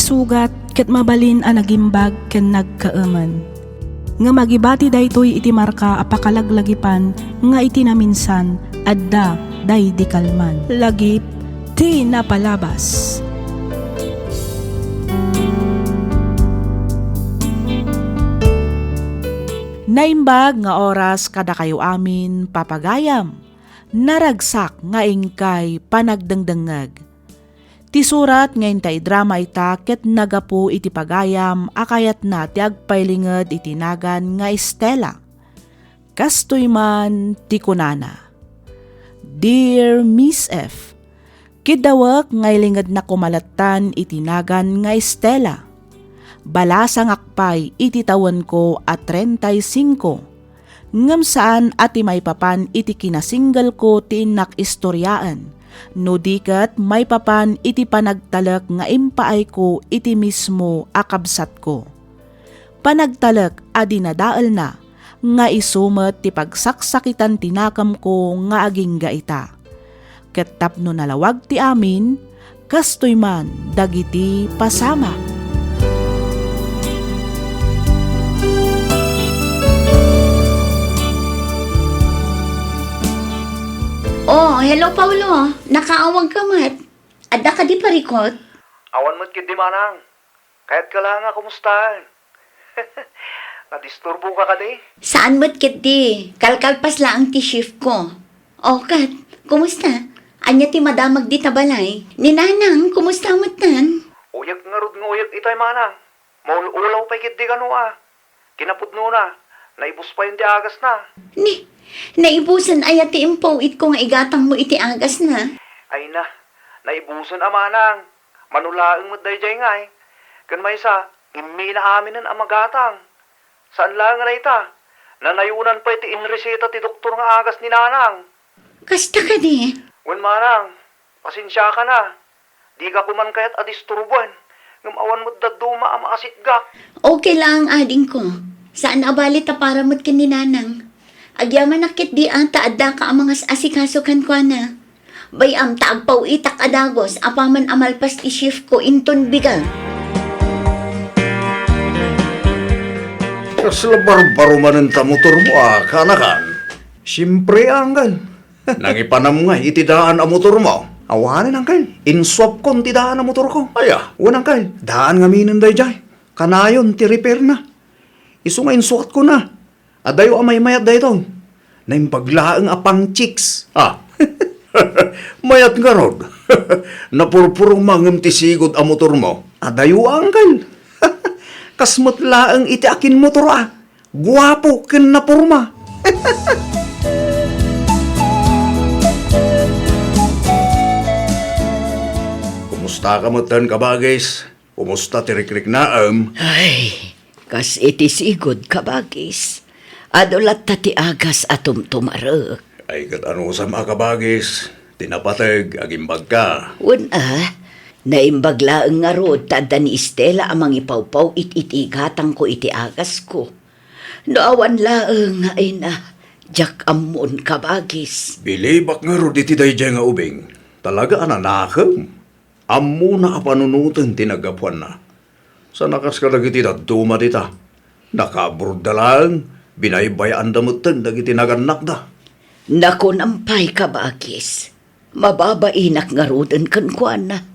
sugat ket mabalin a nagimbag ken nagkaaman. Nga magibati daytoy iti marka apakalaglagipan nga iti naminsan adda day di kalman. Lagip ti napalabas. Naimbag nga oras kada kayo amin papagayam. Naragsak nga ingkay panagdangdangag. Ti surat ngayon tay drama ita ket nagapu iti pagayam akayat na ti agpailinged iti nagan nga Estela. Kastoy man ti kunana. Dear Miss F, kidawak nga ilinged na kumalatan iti nagan nga Estela. Balasang akpay iti tawan ko at 35. Ngam saan ati may papan iti kinasinggal ko ti inak istoryaan. No dikat may papan iti panagtalak nga impaay ko iti mismo akabsat ko. Panagtalak adi nadaal na nga isumet ti pagsaksakitan tinakam ko nga aging gaita. Ket tapno nalawag ti amin, kastoy man dagiti pasama. Oh, hello Paulo. Nakaawag ka mat. Adda ka di parikot? Awan mo't kid di manang. Kahit ka lang nga kumustahan. Nadisturbo ka di? Saan mo't kit di? Kalkalpas lang ti shift ko. Oh, Kat, kumusta? Anya ti madamag di tabalay. Ni Nanang, kumusta mo't tan? Uyak nga rod nga uyak itay manang. Maululaw pa kid di ka no Kinapudno na. Naibus pa yung di agas na. Naibusan ay ati impaw it ko nga igatang mo iti agas na. Ay na, naibusan amanang. Manulaang mo day jay nga Kan may isa, immi na amin ang amagatang. Saan lang na ita? Nanayunan pa iti inreseta ti doktor nga agas ni Nanang. Kasta ka di? Wen manang, pasensya ka na. Di ka kuman kayat adisturbuan. Ngamawan mo daduma ang makasitgak. Okay lang ang ading ko. Saan abalit ta para mo't kin ni Nanang? Agyaman nakit di ata adda ka ang mga asikaso kan kwa na. Bayam taagpaw itak adagos apaman amalpas ti shift ko inton bigal. Kasla barbaro man ang motor mo kanakan. Siyempre anggal. Nangipanam nga itidaan ang motor mo. Awanin angkal. Inswap kon tidaan ang motor ko. Aya, unang kal. Daan nga minin day jay. Kanayon ti repair na. Isu nga insuat ko na. Adayo amay mayat da ito. Na yung paglaang apang chicks. Mayat nga rod. Napurpurong mangam tisigod ang motor mo. Adayo angkal. Kasmat laang iti akin motor Guwapo ken napurma. Kumusta ka matan kabagis? Kumusta tirikrik naam? Ay, kas iti sigod kabagis. Adulat tati agas atum tumarek. Ay kat ano sa mga kabagis? Tinapatag, agimbag ka. Una, naimbagla ang nga rod tada ni Estela amang ipawpaw itigatang ko iti agas ko. Noawan laang ay na, jak amon kabagis. Bilibak nga ro iti dayjay nga ubing. Talaga ananakam. Ammo na kapanunutan tinagapuan na. Sa nakas ka dagiti daduma dita. Nakaburda lang, binaybayan damutan dagiti naganak da. Naku nampay kabagis. Mababainak nga rodan kan kuan na.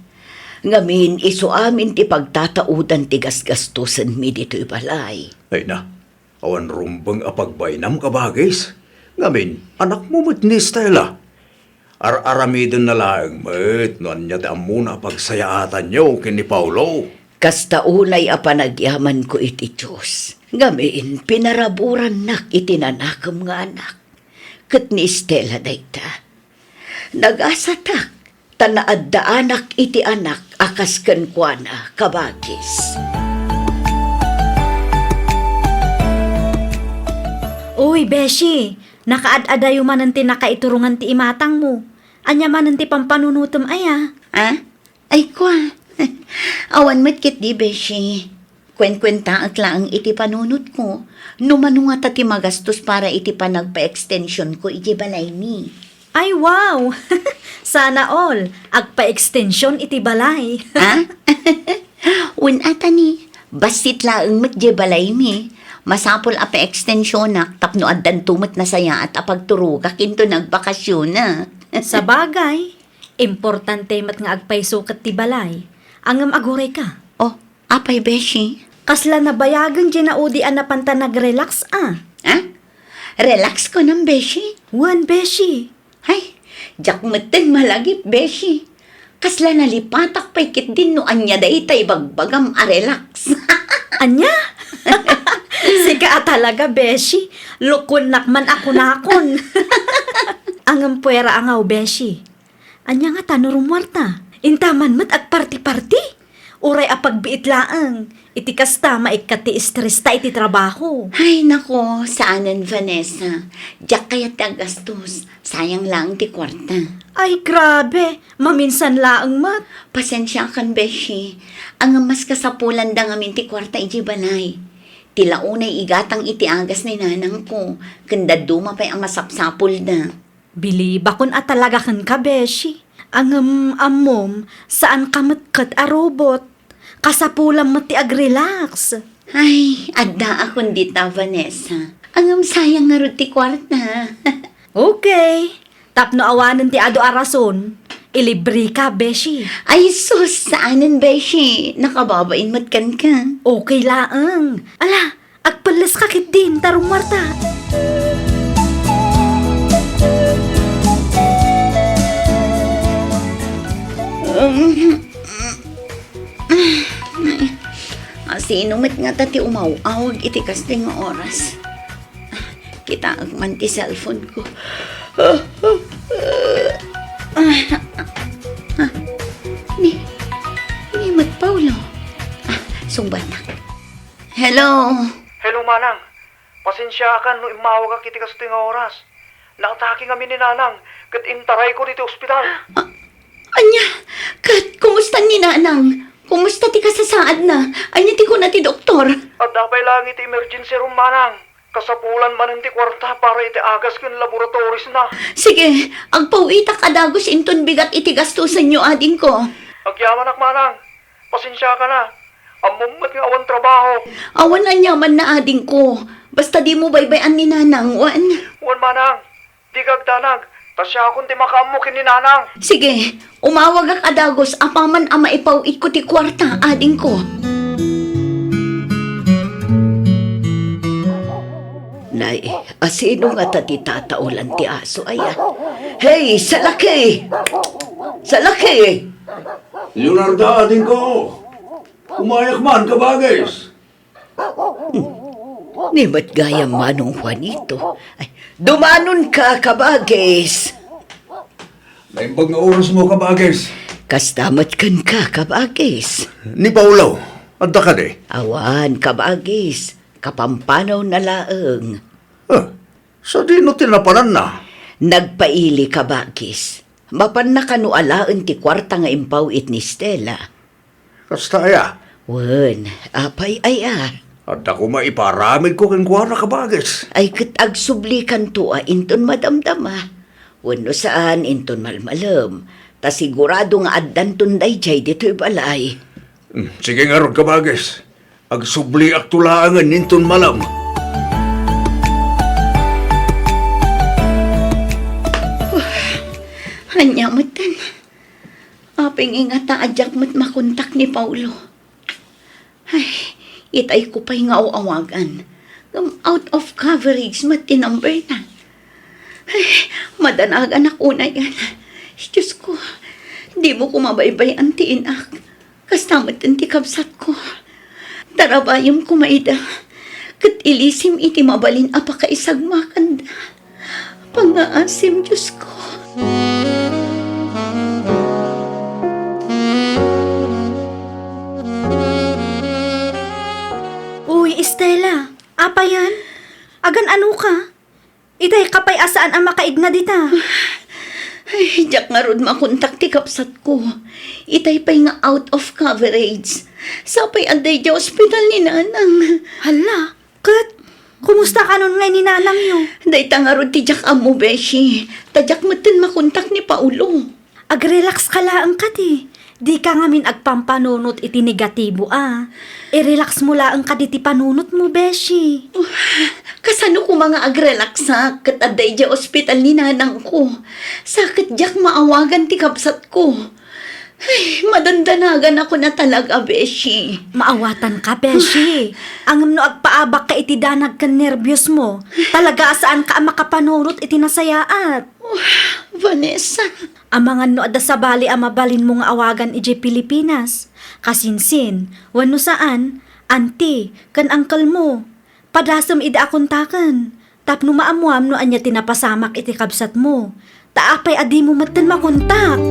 Ngamin iso amin ti pagtataudan ti gasgastusan mi dito'y balay. Ay na, awan rumbang apagbainam kabagis. Ngamin, anak mo mo't ni Stella. Ar-aramidon na lang, mat, noon niya muna pagsayaatan niyo kini Paulo. Kasta unay apanagyaman ko iti Diyos. Ngamin, pinaraburan nak itinanakam nga anak. Kat ni Estela dayta. Nagasatak, tanaadda anak iti anak akas kenkwana kabagis. Uy, Beshi, nakaad-adayo man ang tinakaiturungan ti imatang mo. Anya man ang ti pampanunutom aya. Ay kwa. Awan mo't kit di beshi. Kwen-kwenta at lang iti panunot ko. Numanunga ti magastos para iti panagpa-extension ko iti balay ni. Ay, wow! Sana all, agpa-extension iti balay. Ata ni, basit laeng matje balay mi. Masapol apa ekstensyonak tapno addan tumot na saya at apagturuga kinto nagbakasyon na. Sa bagay, importante mat nga agpaysukat ti balay. Angam aguray ka. Oh, apay beshi? Kasla na bayagan dyan na udi na panta nag-relax Ha? Relax ko ng beshi. Wan, beshi. Ay, jak meten malagip beshi. Kasla nalipatak paikit din no anya day tay bagbagam a relax. Anya? Sika talaga, beshi. Lukon nakman ako nakon. Angam puwera angaw, beshi. Anya nga tanurong warta. Intaman mat ag party-party. Uray apagbiit laang. Iti kasta maikati stress ta iti trabaho. Ay nako, saanan Vanessa. Jak kaya tagastos. Sayang lang ti kwarta. Ay, grabe. Maminsan laang mat. Pasensya kan beshi. Ang mas kasapulan da ngamin ti kwarta iji balay. Tila unay igatang iti agas ni nanang ko. Kanda duma pa'y ang masapsapul na. Biliba kun at talaga kan ka, beshi. Ang amom, saan ka matkat a robot? Kasapulang mati ag-relax. Ay, adda akong dita Vanessa. Ang sayang nga ro ti kwarta. Okay. Tapno awanan ti ado arason. Ilibri ka, beshi. Ay sus, saanan beshi? Nakababain matkan ka. Okay laang. Ala, agpalas ka kit din, tarong Marta. Sinumit nga tati umaw-awag iti kasting nga oras. Kita ang man ti cellphone ko. Ni Mat Paulo. Sumbat na. Hello. Hello, manang. Pasensya ka no imawag ka kiti kas tinga oras. Naatake kami ni nanang, kat intaray ko dito ospital. Anya, Kat, kumusta ni nanang? Kumusta ti kasasaad na? Anya ti ko na ti doktor. At dapay lang iti emergency room, manang. Kasapulan man ti kwarta para iti agas ken laboratories na. Sige, agpauita kadagos inton bigat iti gastusan nyo ading ko. Agyaman ak, manang. Pasensya ka na. Amummat nga awan trabaho. Awan na nyaman na ading ko. Basta di mo baybayan ni nanang, wan. Wan, manang. Di kagdanag. Tasya akong ti makamu kin ni nanang. Sige, umawag ak adagos apaman ang maipauit ko ti kwarta ading ko. Nay, asino nga tati tataulan ti aso aya? Hey, salaki! Salaki! Leonardo, ading ko. Umayak man ka bagay. Ni ba't gaya manong Juanito? Ay, dumanon ka, kabagis! Naimbag nga oras mo ka bagay. Kastamat kan ka, kabagis. Ni Paulo, adda ka de. Awan, kabagis. Kapampanaw na laeng. Sa di no tinapanan na. Nagpaili, kabagis. Mapan na kanualaen ti kwarta nga impawit ni Stella. Kasta aya. Wen, apay aya. At ako maiparamid ko kang kuwara ka bagay. Ay kat agsublikan to inton madamdama. Wano saan inton malmalam. Ta sigurado nga addan tunday jay dito'y balay. Sige nga ron ka bagay. Agsubli ak tulaangan ninton malam. Anya matan. Aping ingata adyak mat makontak ni Paulo. Ay, itay ko pa'y nga awagan. Out of coverage mat number na. Ay, madanagan ako na yan. Diyos ko, di mo ko mabaybayan ti inak. Kastamat ti kabsat ko. Tarabayom ko maida. Kat ilisim iti mabalin apakaisagmakan da. Pangaasim, Diyos ko. Uy, Estela. Apa yan? Agan ano ka? Itay kapay asaan ang makaigna dita. Ay, jak nga ron makontak ti kapsat ko. Itay pa'y nga out of coverage. Sapay anday di ospital ni nanang. Hala, Kat, kumusta ka nun ngay ni nanang yo? Day nga ron ti jak amo, beshi. Tadyak matin makontak ni Paulo. Ag-relax ka laang Kat eh. Di ka ngamin agpampanunot iti negatibo I-relax mo laang kaditi panunot mo, Beshi. Kasano ko mga agrelaksa kat aday di ospital ni nanang ko. Sakit diyak maawagan ti kapsat ko. Ay, madandanagan ako na talaga, Beshi. Maawatan ka, Beshi. Angam no agpaabak ka iti danag kan nervyos mo. Talaga saan ka makapanunot iti nasayaat. Vanessa, Amangan no adda sa bali mabalin mo nga awagan iti Pilipinas. Kasinsin, wano saan, auntie, kan angkel mo. Padasam ida akontakan. Tapno maamuam no anya tinapasamak iti kabsat mo. Taapay adi mo matan makontak.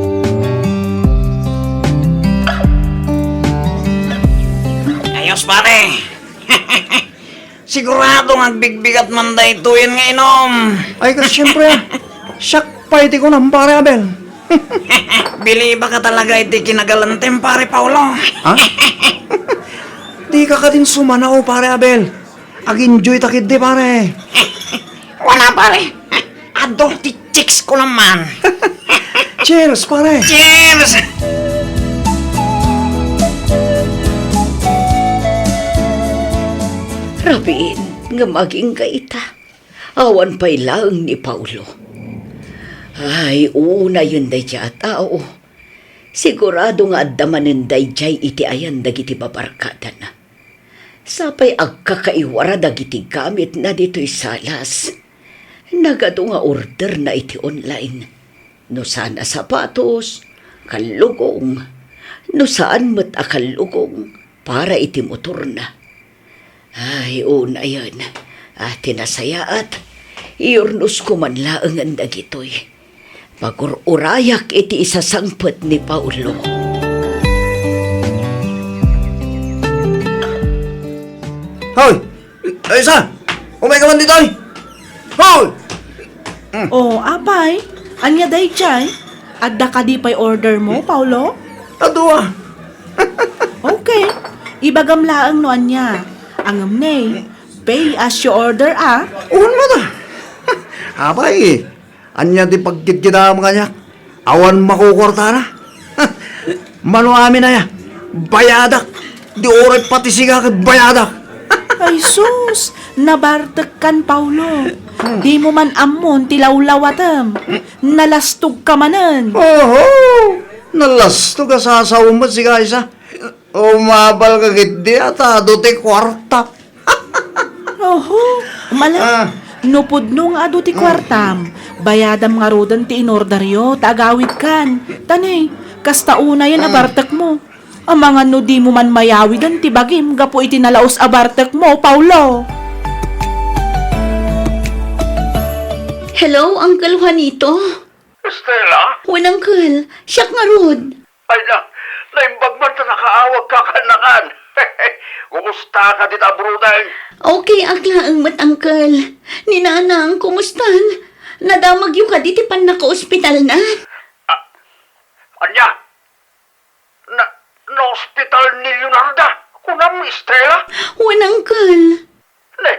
Ayos pare. Sigurado nga bigbigat man da ituin nga inom. Ay, kasi siyempre, siyak pa iti ko ng pare Abel. Bili ba ka talaga iti kinagalantem pare Paulo? Ha? Di ka din sumanaw, pare Abel. Ag-enjoy takid di, pare. Wala pare. Ado ti chicks ko naman. Cheers, pare. Cheers! Rabiin nga maging kaita. Awan pa'y laang ni Paulo. Ay, una yun day siya tao. Sigurado nga adamanin day jay iti ayan dagiti babarkada na. Sapay agkakaiwara dagiti gamit na dito'y salas. Nagado nga order na iti online. No sana sapatos, kalugong. No saan mat akalugong para iti motor na. Ay, una yan. Tinasayaat. Iurnos ko man laang ang dagitoy. Pagururayak iti isasangpet ni Paulo. Hoy! Ay, isa! Umay ka man dito, ay! Hoy! O, apay, anya day chay? Adda ka di pa'y order mo, Paulo? Adua! Okay, ibagam laang no anya. Angam ne, pay as you order Uwan mo ta! Abay, anya di pagkikita mo kanya. Awan makukorta na. Mano amin na ya. Bayadak. Di oray pati siga kay bayadak. Ay sus, nabartek kan Paulo. Di mo man amon tilawlawatam. Nalastog ka manan. Oho! Nalasto ka sa asawang si Kaisa. Umabal ka giti ata dote kwarta. Oho, mala. Nupudno nga ado ti kwartam. Bayadam nga rodan ti inordaryo, tagawid kan. Tanay, kasta una yan abartek mo. Ang mga no di mo man mayawidan ti bagim, gapo iti nalaos abartek mo, Paulo. hello, Uncle Juanito. Estela? Wan, Uncle, siyak nga rod. Ay na, naimbag man ta nakaawag ka kanakan. Kumusta ka dita, bruday? Okay, aglaang mat, Uncle. Ni nanang, kumustan? Nadamag yung kaditi pan naka-ospital na. Anya? Na-hospital ni Leonarda? Kunam, Estela? Wan, Uncle. Ne,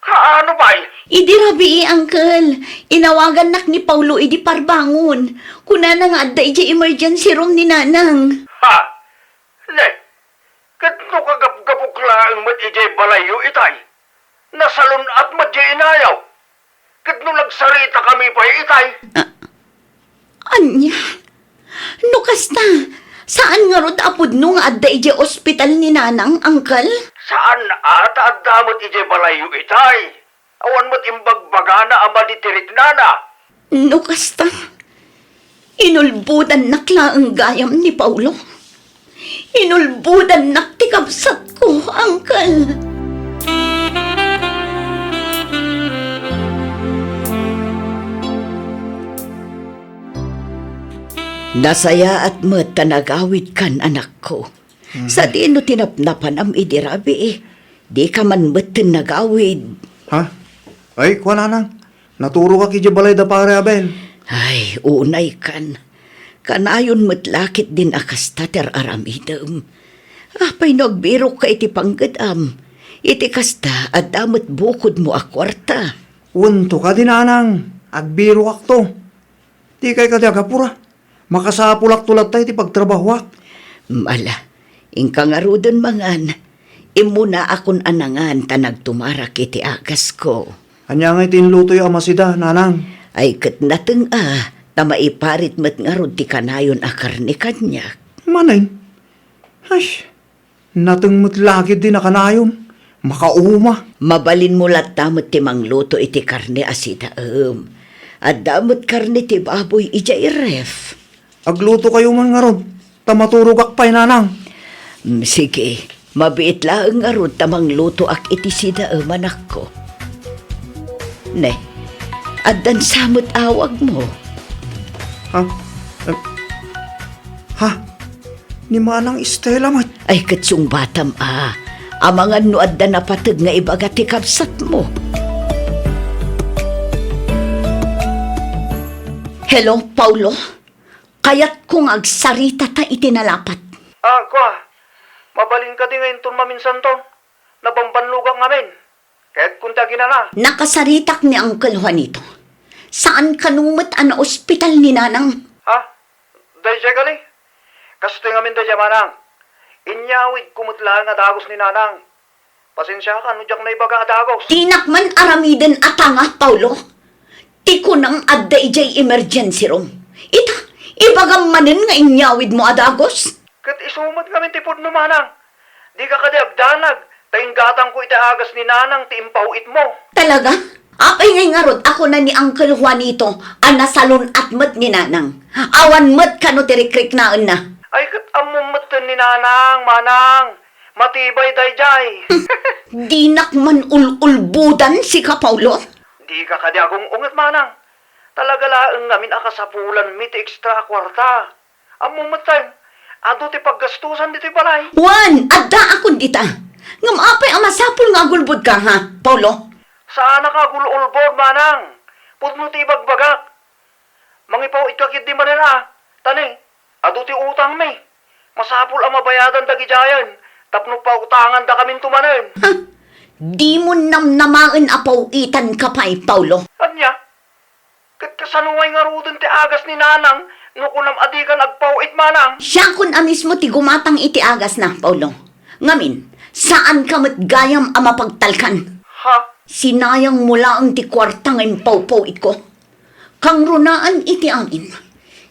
kaano ba? Idi rabi, Uncle. Inawagan nak ni Paulo idi parbangon. Kuna na nga adda iti emergency room ni nanang. Ha? Ne, katno kagap-gapukla ang mat-ijay balayo itay. Nasalun at madya inayaw. Katno nagsarita kami pa itay. Anya? No kasta, saan nga rod apod no nga adda iti ospital ni nanang, Uncle? Saan ata at damot ijay balayo itay? Awan mo't imbagbagana ama di tiriknana. No kasta, inulbudan nakla ang gayam ni Paulo. Inulbudan naktikabsat ko, Uncle. Nasaya at mat tanagawid kan anak ko. Sa di no tinapnapan am idirabi Di ka man batin nagawid. Ha? Ay, kuha na nang. Naturo ka kiji balay da pare Abel. Ay, unay kan. Kanayon matlakit din akastater aramidam. Apay nagbiro ka iti panggadam. Iti kasta at damat bukod mo akwarta. Unto ka din anang. Agbiro akto. Di kay ka di agapura. Makasapulak tulad tayo ti pagtrabahuak. Mala, ingka nga rudon mangan. Imuna akon anangan ta nagtumarak iti agas ko. Anya nga itinlutoy amasida, nanang. Ay kat nateng ta maiparit met nga rod ti kanayon a karne kanya. Manay. Ay, natengmet lagi din na kanayon. Makauma. Mabalin mo latamot ti mangluto iti karne asida At damot karne ti baboy ija iref. Agluto kayo man nga ron. Tamaturog akpay, nanang. Sige, mabiit laeng nga rod tamang luto ak iti sida anak ko. Ne, addan samot awag mo. Ha? Ha? Ni Manang Estela, mat. Ay katsyung batam amangan no addan na patag nga ibaga ti kapsat mo. Hello, Paulo? Kayat kong agsarita ta itinalapat. Kwa. Mabalin ka di ngayon ton maminsan ton. Nabambanlugang ngamin. Kahit kunta ginana. Nakasaritak ni Uncle Juanito. Saan kanumot ang ospital ni Nanang? Ha? Dahil siya gali. Kasto ngamin dahil siya manang. Inyawid kumutla nga dagos ni nanang. Pasensya ka, nudyak na ibaga adagos. Tinakman aramiden atanga, Paulo. Tiko nang adda ijay emergency room. Ibagam manin nga inyawid mo adagos. Kat isumot kami tipod no manang. Di ka kadiabdanag. Tainggatang ko itaagas ni nanang ti impawit mo. Talaga? Apay ngay nga rod, ako na ni Uncle Juanito, anasalon at mat ni Nanang. Awan mat kano tirikrik naan na. Ay kat amumatan ni nanang, manang. Matibay dayjay. Dinak man ululbudan si ka, Paulo. Di ka kadiagong ungat manang. Talaga laeng ngamin akasapulan mi ti extra kwarta. Amumatan. Ado ti paggastusan diti balay. Juan, adda akon dita. Ngam apay ang masapul nga gulbud ka, ha, Paulo? Saan nakagululbod, manang? Pudno ti ibagbagak. Mangipaw itakit di manila. Tani, ado ti utang mi. Masapul ang mabayadan dagijayan. Tapno pa utangan da kamin tumanen. Ha? Di mo namnamaan apawitan ka pa'y, Paulo. Anya? Kasanuway nga rudon ti agas ni nanang. Nukunam adikan agpawit, manang. Siya kun mismo ti gumatang iti agas na, Paulo. Ngamin, saan ka matgayam ang mapagtalkan? Ha? Sinayang mula ang ti kwarta ngayon pawpawit ko. Kang runaan iti amin.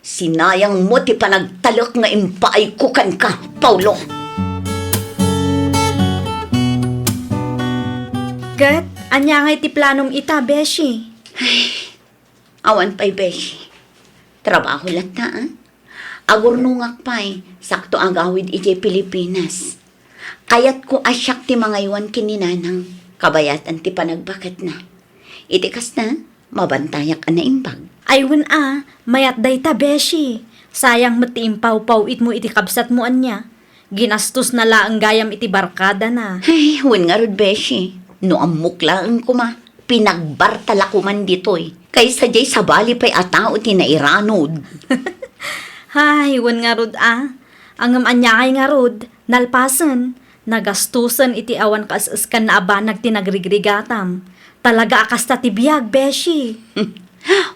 Sinayang mo ti panagtalok nga impaay kukan ka, Paulo. Gat, anya nga iti planom ita, Beshi. Awan pa'y beshi. Trabaho lang ta, agurnungak pa'y sakto agawid iti Pilipinas. Kayat ko asyak ti mga iwan kininanang kabayatan ti panagbakat na. Itikas na, mabantayak na imbag. Aywan mayat day ta, Beshi. Sayang matiimpaw-paw it mo iti kabsat mo anya. Ginastos na laang gayam iti barkada na. Ay, huwag nga rod, beshi. No amuklaan ko ma, pinagbartala ko man dito'y. Kaysa jay sabali pa'y atao ti nairanod. Hay, wan nga rod Angam anyakay nga rod, nalpasan. Nagastusan iti awan kaasaskan na abanag ti nagrigrigatam. Talaga akas ta ti biyag, Beshi.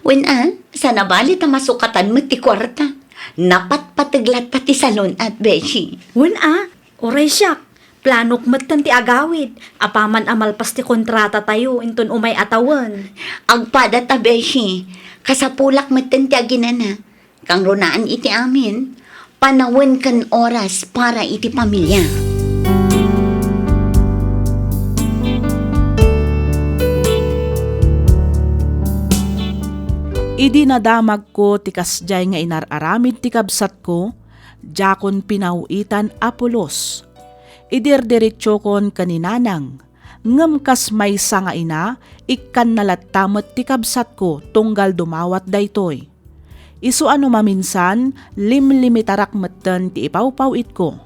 Wen sa nabali ta masukatan mo ti kwarta. Napat patiglat pati salon at beshi. Wan oray siyak. Planok matan ti agawid. Apaman amalpas ti kontrata tayo, inton umay atawan. Agpada ta beshi, kasapulak matan ti aginana. Kang runaan iti amin, panawan kan oras para iti pamilya. Idi nadamag ko ti kasjay nga inararamid ti kabsat ko, jakon pinawitan Apolos. Idirdiretsyo kon kaninanang, ngem kas may nga ina, ikkan nalatamot ti kabsat ko tunggal dumawat daytoy. Isu ano maminsan, limlimitarak metten ti ipawpawit ko.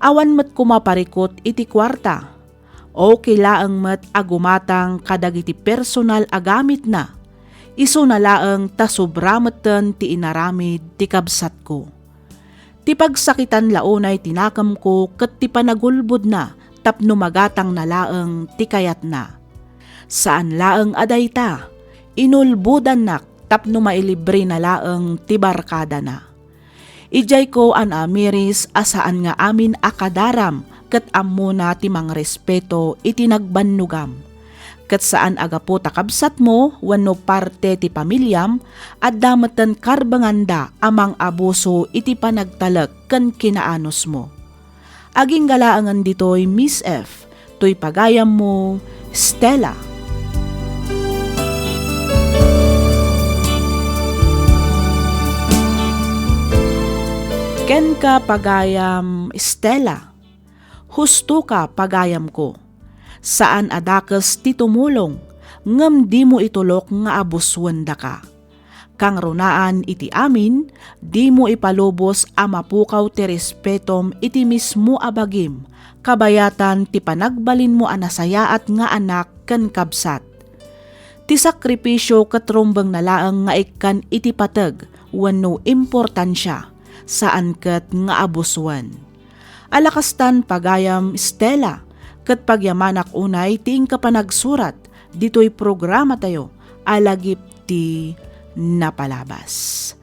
Awan met kumaparikot iti kwarta. O kilaang met agumatang kadagiti personal agamit na. Isu na laeng tasubra metten ti inaramid ti kabsat ko. Ti pagsakitan launay tinakam ko ket ti panagulbod na tapno magatang na laeng ti kayat na. Saan laeng aday ta? Inulbudan nak tapno mailibre na laeng ti barkada na. Ijay ko an amiris asaan nga amin akadaram ket ammo na ti mang respeto iti nagbannugam. Ket saan aga po takabsat mo wenno parte ti pamilyam at dameten karbanganda amang abuso iti panagtalek ken kinaanos mo. Aging galaangan ditoy Miss F, toy pagayam mo, Stella. Ken ka pagayam, Stella. Husto ka pagayam ko. Saan adakes ti tumulong, ngem di mo itulok nga abuswenda ka. Kang runaan iti amin, di mo ipalubos a mapukaw ti respetom iti mismo abagim, kabayatan ti panagbalin mo anasayaat nga anak ken kabsat. Ti sakripisyo katrumbeng nalaang nga ikkan iti pateg, wenno importansya, saan ket nga abuswan. Alakastan pagayam, Stella, ket pagyamanak unay tiing kapanagsurat, dito'y programa tayo, alagip ti napalabas.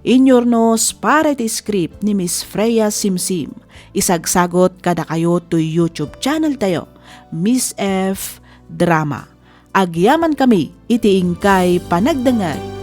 Inyornos para ti script ni Miss Freya Simsim, isagsagot kada kayo to YouTube channel tayo, Miss F Drama. Agyaman kami, itiing kay panagdangag.